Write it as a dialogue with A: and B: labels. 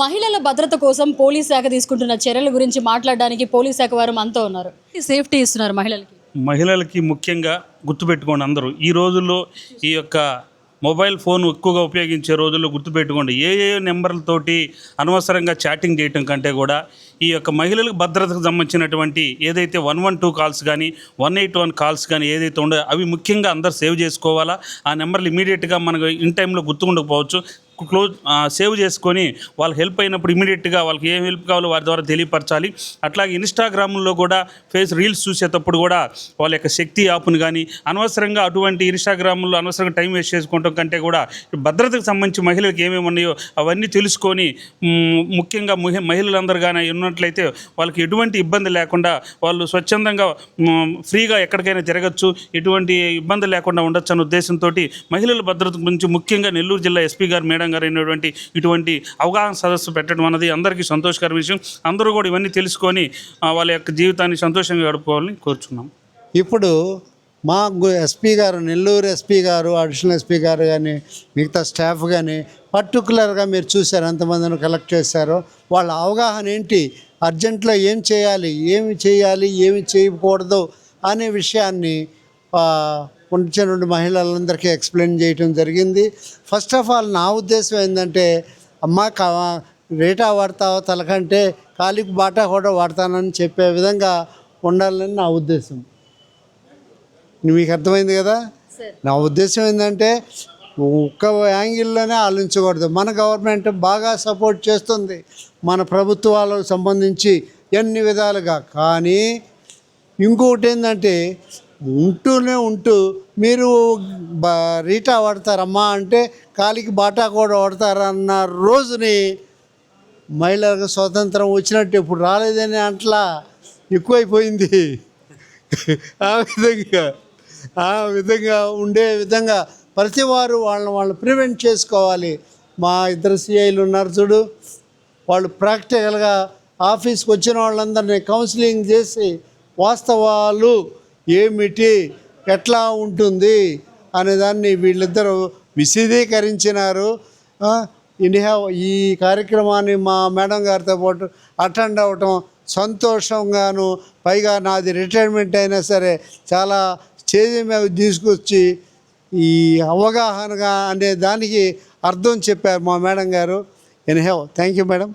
A: మహిళల భద్రత కోసం పోలీస్ శాఖ తీసుకుంటున్న చర్యల గురించి మాట్లాడడానికి పోలీస్ శాఖ వారు మనతో ఉన్నారు. సేఫ్టీ ఇస్తున్నారు మహిళలకి.
B: మహిళలకి ముఖ్యంగా గుర్తుపెట్టుకోండి అందరూ ఈ రోజుల్లో ఈ యొక్క మొబైల్ ఫోన్ ఎక్కువగా ఉపయోగించే రోజుల్లో గుర్తుపెట్టుకోండి ఏ నెంబర్లతోటి అనవసరంగా చాటింగ్ చేయటం కంటే కూడా ఈ యొక్క మహిళలకు భద్రతకు సంబంధించినటువంటి ఏదైతే 112 కాల్స్ కానీ 181 కాల్స్ కానీ ఏదైతే ఉండో అవి ముఖ్యంగా అందరు సేవ్ చేసుకోవాలా. ఆ నెంబర్లు ఇమీడియట్గా మనకు ఇన్ టైంలో గుర్తుండకపోవచ్చు, సేవ్ చేసుకొని వాళ్ళు హెల్ప్ అయినప్పుడు ఇమీడియట్గా వాళ్ళకి ఏం హెల్ప్ కావాలో వారి ద్వారా తెలియపరచాలి. అట్లాగే ఇన్స్టాగ్రామ్లో కూడా రీల్స్ చూసేటప్పుడు కూడా వాళ్ళ యొక్క శక్తి యాప్ను కానీ అనవసరంగా అటువంటి ఇన్స్టాగ్రామ్లో అనవసరంగా టైం వేస్ట్ చేసుకోవడం కంటే కూడా భద్రతకు సంబంధించి మహిళలకు ఏమేమి ఉన్నాయో అవన్నీ తెలుసుకొని ముఖ్యంగా మహిళలందరూ కానీ ఉన్నట్లయితే వాళ్ళకి ఎటువంటి ఇబ్బంది లేకుండా వాళ్ళు స్వచ్ఛందంగా ఫ్రీగా ఎక్కడికైనా తిరగచ్చు, ఎటువంటి ఇబ్బంది లేకుండా ఉండొచ్చు అనే ఉద్దేశంతో మహిళల భద్రత గురించి ముఖ్యంగా నెల్లూరు జిల్లా ఎస్పీ గారు మేడం గారు అయినటువంటి ఇటువంటి అవగాహన సదస్సు పెట్టడం అన్నది అందరికీ సంతోషకర విషయం. అందరూ కూడా ఇవన్నీ తెలుసుకొని వాళ్ళ యొక్క జీవితాన్ని సంతోషంగా గడుపుకోవాలని కోరుచున్నాం.
C: ఇప్పుడు మా ఎస్పీ గారు, నెల్లూరు ఎస్పీ గారు, అడిషనల్ ఎస్పీ గారు కానీ మిగతా స్టాఫ్ కానీ పర్టికులర్గా మీరు చూశారు ఎంతమందిని కలెక్ట్ చేశారో వాళ్ళ అవగాహన ఏంటి, అర్జెంట్లో ఏం చేయాలి, ఏమి చేయకూడదు అనే విషయాన్ని ఉంచిన మహిళలందరికీ ఎక్స్ప్లెయిన్ చేయడం జరిగింది. ఫస్ట్ ఆఫ్ ఆల్ నా ఉద్దేశం ఏంటంటే అమ్మ రేటా వాడతావో తలకంటే కాలికి బాటా కూడా వాడతానని చెప్పే విధంగా ఉండాలని నా ఉద్దేశం. మీకు అర్థమైంది కదా. నా ఉద్దేశం ఏంటంటే ఒక్క యాంగిల్లోనే ఆలోచించకూడదు. మన గవర్నమెంట్ బాగా సపోర్ట్ చేస్తుంది మన ప్రభుత్వాలకు సంబంధించి ఎన్ని విధాలుగా. కానీ ఇంకొకటి ఏంటంటే ఉంటూ మీరు రీటా వాడతారమ్మా అంటే కాలికి బాటా కూడా వాడతారన్న రోజుని మహిళలకు స్వాతంత్రం వచ్చినట్టు ఇప్పుడు రాలేదని అట్లా ఎక్కువైపోయింది. ఆ విధంగా ఉండే విధంగా ప్రతి వారు వాళ్ళు ప్రివెంట్ చేసుకోవాలి. మా ఇద్దరు సిఐలు ఉన్నారు చూడు, వాళ్ళు ప్రాక్టికల్గా ఆఫీస్కి వచ్చిన వాళ్ళందరినీ కౌన్సిలింగ్ చేసి వాస్తవాలు ఏమిటి, ఎట్లా ఉంటుంది అనేదాన్ని వీళ్ళిద్దరూ విశదీకరించినారు. ఈ కార్యక్రమాన్ని మా మేడం గారితో పాటు అటెండ్ అవ్వటం సంతోషంగాను, పైగా నాది రిటైర్మెంట్ అయినా సరే చాలా స్టేజ్ మీద తీసుకొచ్చి ఈ అవగాహనగా అనే దానికి అర్థం చెప్పారు మా మేడం గారు. Thank you madam.